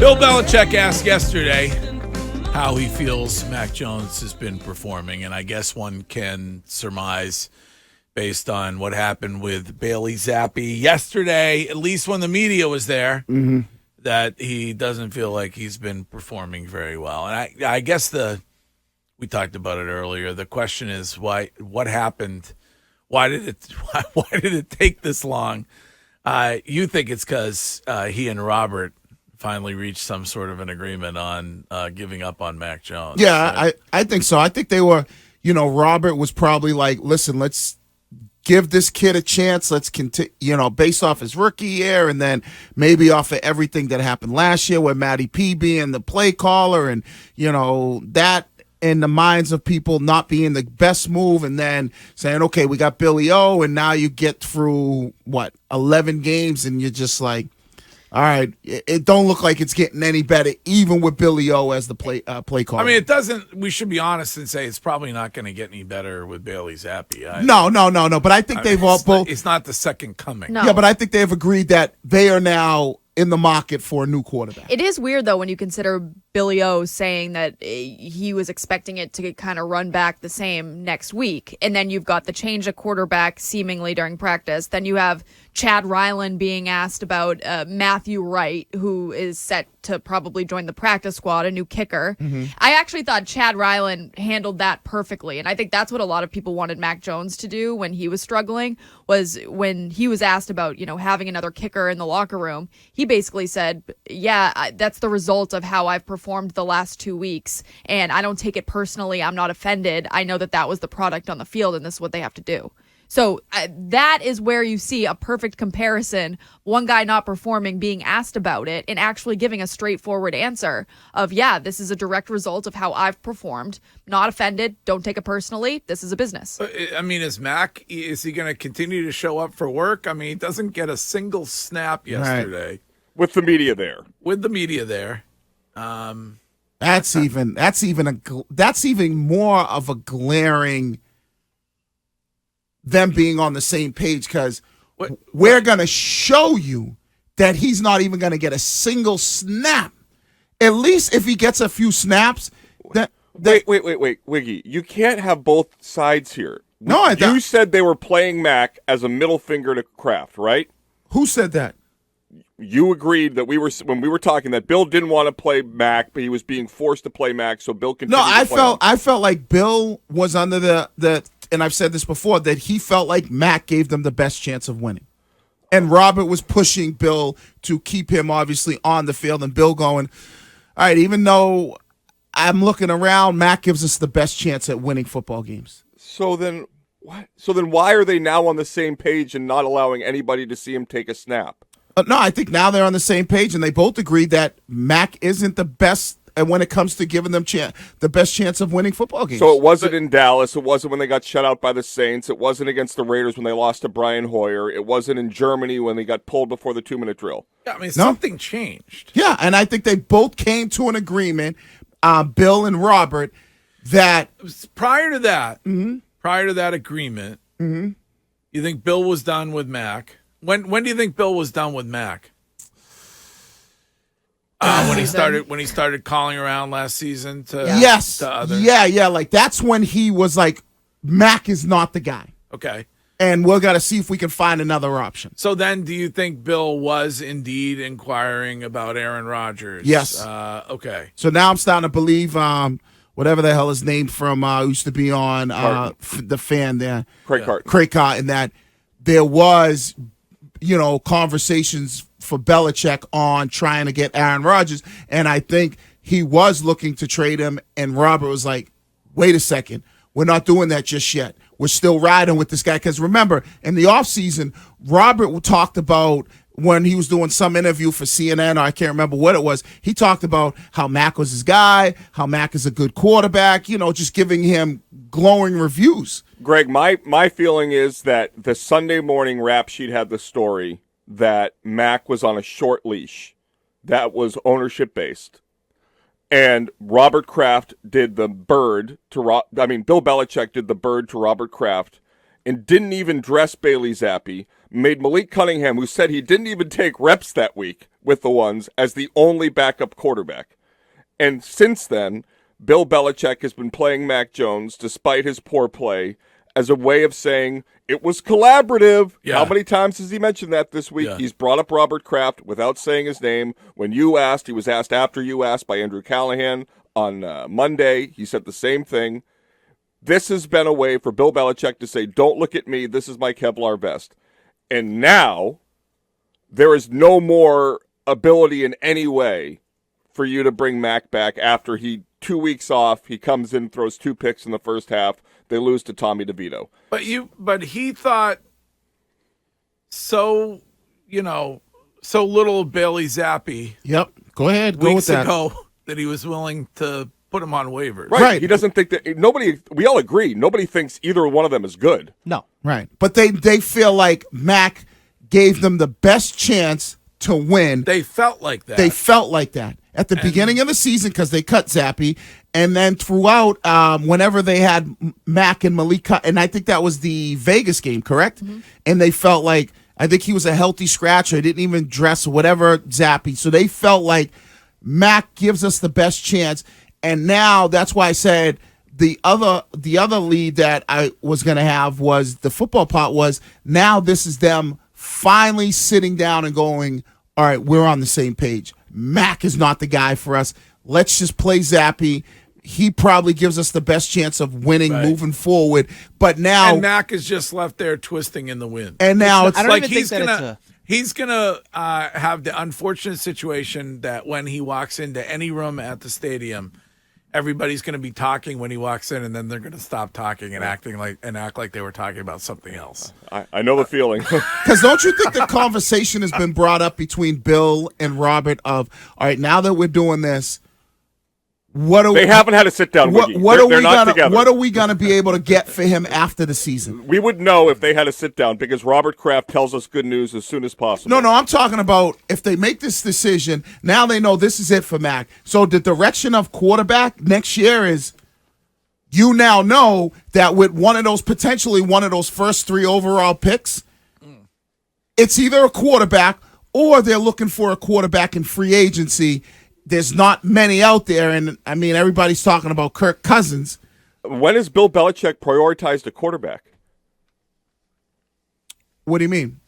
Bill Belichick asked yesterday how he feels Mac Jones has been performing, and I guess one can surmise based on what happened with Bailey Zappi yesterday, at least when the media was there, that he doesn't feel like he's been performing very well. And I guess we talked about it earlier. The question is what happened? Why did it take this long? You think it's because he and Robert finally reached some sort of an agreement on giving up on Mac Jones. Yeah, right? I think so. I think they were, Robert was probably like, listen, let's give this kid a chance. Let's continue, based off his rookie year and then maybe off of everything that happened last year with Matty P being the play caller and, that in the minds of people not being the best move and then saying, okay, we got Billy O, and now you get through, 11 games and you're just like, all right, it don't look like it's getting any better, even with Billy O as the play caller. I mean, it doesn't. We should be honest and say it's probably not going to get any better with Bailey Zappi. No. But I think it's not the second coming. No. Yeah, but I think they've agreed that they are now in the market for a new quarterback. It is weird, though, when you consider Billy O saying that he was expecting it to kind of run back the same next week. And then you've got the change of quarterback seemingly during practice. Then you have Chad Ryland being asked about Matthew Wright, who is set to probably join the practice squad, a new kicker. I actually thought Chad Ryland handled that perfectly. And I think that's what a lot of people wanted Mac Jones to do when he was struggling, was when he was asked about, having another kicker in the locker room. He basically said, that's the result of how I've performed the last 2 weeks. And I don't take it personally. I'm not offended. I know that was the product on the field, and this is what they have to do. So that is where you see a perfect comparison. One guy not performing, being asked about it, and actually giving a straightforward answer of, this is a direct result of how I've performed. Not offended. Don't take it personally. This is a business. I mean, is he going to continue to show up for work? I mean, he doesn't get a single snap yesterday. Right. With the media there. That's even more of a glaring them being on the same page, because we're going to show you that he's not even going to get a single snap. At least if he gets a few snaps. Wait, Wiggy. You can't have both sides here. No, you said they were playing Mac as a middle finger to Kraft, right? Who said that? You agreed that when we were talking that Bill didn't want to play Mac, but he was being forced to play Mac, so Bill continued to play him. I felt like Bill was under the and I've said this before, that he felt like Mac gave them the best chance of winning. And Robert was pushing Bill to keep him obviously on the field, and Bill going, all right, even though I'm looking around, Mac gives us the best chance at winning football games. So then what? So then why are they now on the same page and not allowing anybody to see him take a snap? No, I think now they're on the same page, and they both agree that Mac isn't the best when it comes to giving them the best chance of winning football games. So it wasn't in Dallas. It wasn't when they got shut out by the Saints. It wasn't against the Raiders when they lost to Brian Hoyer. It wasn't in Germany when they got pulled before the 2-minute drill. Yeah, I mean, something changed. Yeah, and I think they both came to an agreement, Bill and Robert, that prior to that agreement, you think Bill was done with Mac? When do you think Bill was done with Mac? When he started calling around last season to others? Yeah, like that's when he was like, Mac is not the guy. Okay. And we'll got to see if we can find another option. So then do you think Bill was indeed inquiring about Aaron Rodgers? Yes. Okay. So now I'm starting to believe whatever the hell his name from used to be on the fan there. Craig Carton. Craig Carton, that there was, conversations for Belichick on trying to get Aaron Rodgers, and I think he was looking to trade him, and Robert was like, wait a second, we're not doing that just yet. We're still riding with this guy. Because remember, in the offseason, Robert talked about when he was doing some interview for CNN, or I can't remember what it was, he talked about how Mac was his guy, how Mac is a good quarterback, just giving him glowing reviews. Greg, my feeling is that the Sunday morning rap sheet had the story that Mac was on a short leash that was ownership based. And Robert Kraft did the bird to Bill Belichick did the bird to Robert Kraft and didn't even dress Bailey Zappi, made Malik Cunningham, who said he didn't even take reps that week with the ones, as the only backup quarterback. And since then, Bill Belichick has been playing Mac Jones, despite his poor play, as a way of saying it was collaborative. Yeah. How many times has he mentioned that this week? Yeah. He's brought up Robert Kraft without saying his name. When you asked, he was asked after you asked by Andrew Callahan on Monday. He said the same thing. This has been a way for Bill Belichick to say, don't look at me, this is my Kevlar vest. And now there is no more ability in any way for you to bring Mac back after 2 weeks off. He comes in, throws 2 picks in the first half. They lose to Tommy DeVito. But he thought so little of Bailey Zappi Yep. Go ahead. Go with weeks that. ago that he was willing to put him on waivers. Right. He doesn't think that we all agree. Nobody thinks either one of them is good. No. Right. But they feel like Mac gave them the best chance to win. They felt like that. They felt like that at the beginning of the season because they cut Zappi, and then throughout, whenever they had Mac and Malik, and I think that was the Vegas game, correct? Mm-hmm. And they felt like, I think he was a healthy scratcher. He didn't even dress or whatever Zappi. So they felt like Mac gives us the best chance. And now that's why I said the other lead that I was going to have was the football part was now this is them finally sitting down and going, all right, we're on the same page. Mac is not the guy for us. Let's just play Zappi. He probably gives us the best chance of winning moving forward. But now, and Mac is just left there twisting in the wind. And now it's I don't like even think that he's gonna have the unfortunate situation that when he walks into any room at the stadium, everybody's going to be talking when he walks in, and then they're going to stop talking and act like they were talking about something else. I know the feeling. Because don't you think the conversation has been brought up between Bill and Robert of, all right, now that we're doing this, they haven't had a sit down. What Together. are we gonna be able to get for him after the season? We would know if they had a sit down because Robert Kraft tells us good news as soon as possible. No, I'm talking about if they make this decision, now they know this is it for Mac. So the direction of quarterback next year is you now know that with potentially one of those first 3 overall picks, it's either a quarterback or they're looking for a quarterback in free agency. There's not many out there, and I mean everybody's talking about Kirk Cousins. When has Bill Belichick prioritized a quarterback? What do you mean?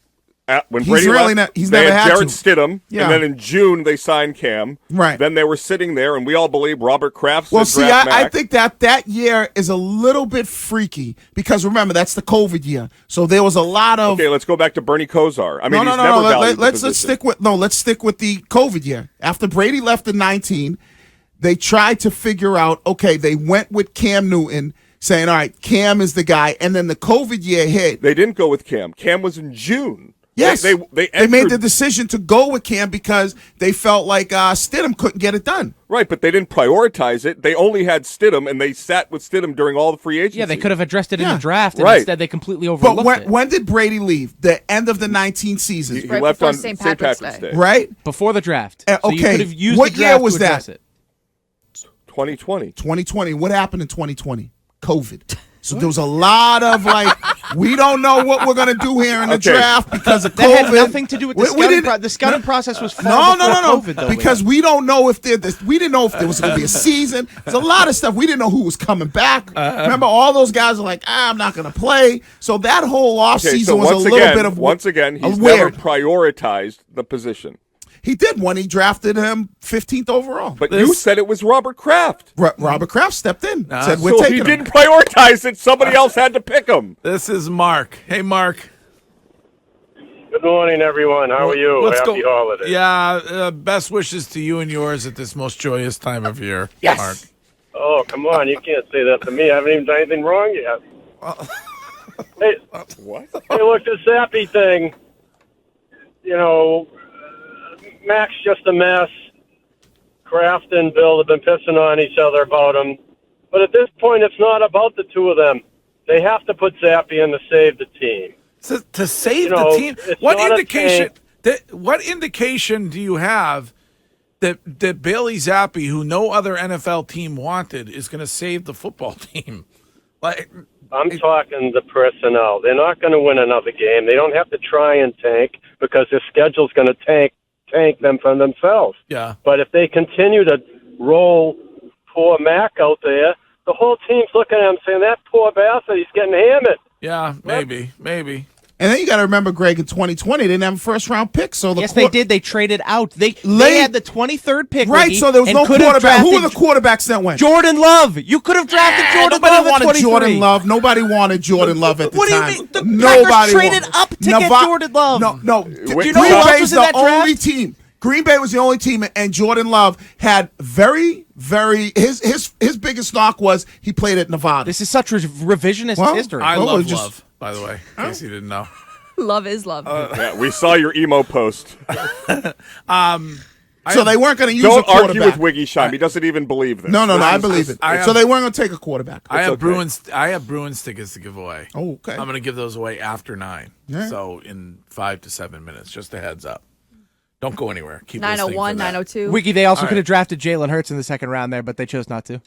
When Brady left, he's they never had had Jarrett to. Stidham, Yeah. and then in June they signed Cam. Right. Then they were sitting there, and we all believe Robert Kraft said Well, see, draft I Mac. think that year is a little bit freaky because remember that's the COVID year, so there was a lot of. Okay, let's go back to Bernie Kosar. I mean, No. he's never valued the Let's position. let's stick with the COVID year. After Brady left in 2019, they tried to figure out. Okay, they went with Cam Newton, saying, "All right, Cam is the guy," and then the COVID year hit. They didn't go with Cam. Cam was in June. Yes, they made the decision to go with Cam because they felt like Stidham couldn't get it done. Right, but they didn't prioritize it. They only had Stidham, and they sat with Stidham during all the free agency. Yeah, they could have addressed it in Yeah. the draft, and Right. instead they completely overlooked But it. when did Brady leave? The end of the 19 season, He Right left before on St. St. Patrick's Patrick's Day. Day. right? Before the draft. So you Okay. could have used What the draft year was to address that? it. 2020. 2020. What happened in 2020? COVID. So there was a lot of we don't know what we're gonna do here in the Okay. draft because of That COVID. had nothing to do with the We scouting didn't- The scouting process was far No, before COVID, though. because we don't know if we didn't know if there was going to be a season. There's a lot of stuff we didn't know who was coming back. Remember, all those guys are like, I'm not going to play. So that whole offseason Okay, so was a little bit of once again, he's weird. never prioritized the position. He did when he drafted him 15th overall. But you said it was Robert Kraft. Robert Kraft stepped in, said we're So taking he him. didn't prioritize it. Somebody else had to pick him. This is Mark. Hey, Mark. Good morning, everyone. How are you? Let's Happy go. holidays. Yeah, best wishes to you and yours at this most joyous time of year, Yes. Mark. Oh, come on. You can't say that to me. I haven't even done anything wrong yet. Hey, What? hey, look, this Zappy thing, Mac's just a mess. Kraft and Bill have been pissing on each other about him. But at this point, it's not about the two of them. They have to put Zappy in to save the team. To save You know, the team, it's what not a indication? What indication do you have that Bailey Zappi, who no other NFL team wanted, is going to save the football team? Like, I'm talking the personnel. They're not going to win another game. They don't have to try and tank because their schedule's going to tank them from themselves. Yeah. But if they continue to roll poor Mac out there, the whole team's looking at him saying, that poor bastard, he's getting hammered. Yeah, maybe. And then you got to remember, Greg, in 2020, they didn't have a first-round pick. So they did. They traded out. They had the 23rd pick. Right, Ricky, so there was no quarterback. Who were the quarterbacks that went? Jordan Love. You could have drafted Jordan Nobody Love at wanted 23. Jordan Love. Nobody wanted Jordan Love at the What do you time. mean? The Nobody Packers traded wanted. up to get Jordan Love. No. Do you Green know who else Bay's was in the that draft? only team. Green Bay was the only team, and Jordan Love had very his biggest knock was he played at Nevada. This is such revisionist history. I love Love, by the way, in case you didn't know. Love is love. Yeah, we saw your emo post. So they weren't going to use a Don't quarterback. argue with Wiggy Shime. He doesn't even believe this. No, I believe it. So they weren't going to take a quarterback. I have Bruins tickets to give away. Oh, okay. I'm going to give those away after 9. Yeah. So in 5 to 7 minutes. Just a heads up. Don't go anywhere. Keep 901, 902. Wiggy, they also could have drafted Jalen Hurts in the second round there, but they chose not to.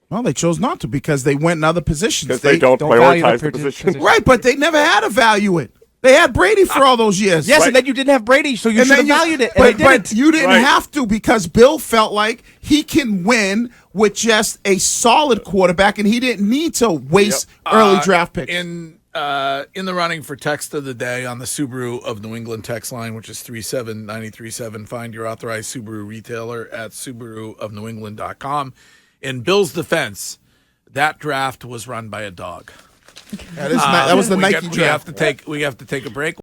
Well, they chose not to because they went in other positions. Because they don't value prioritize the the position. Right, but they never had to value it. They had Brady for all those years. Yes, Right. and then you didn't have Brady, so you should have valued it. And But, they didn't. you didn't Right. have to because Bill felt like he can win with just a solid quarterback, and he didn't need to waste early draft picks. In the running for text of the day on the Subaru of New England text line, which is 37937. Find your authorized Subaru retailer at SubaruofNewEngland.com. In Bill's defense, that draft was run by a dog. That was the Nike draft. We have to take a break.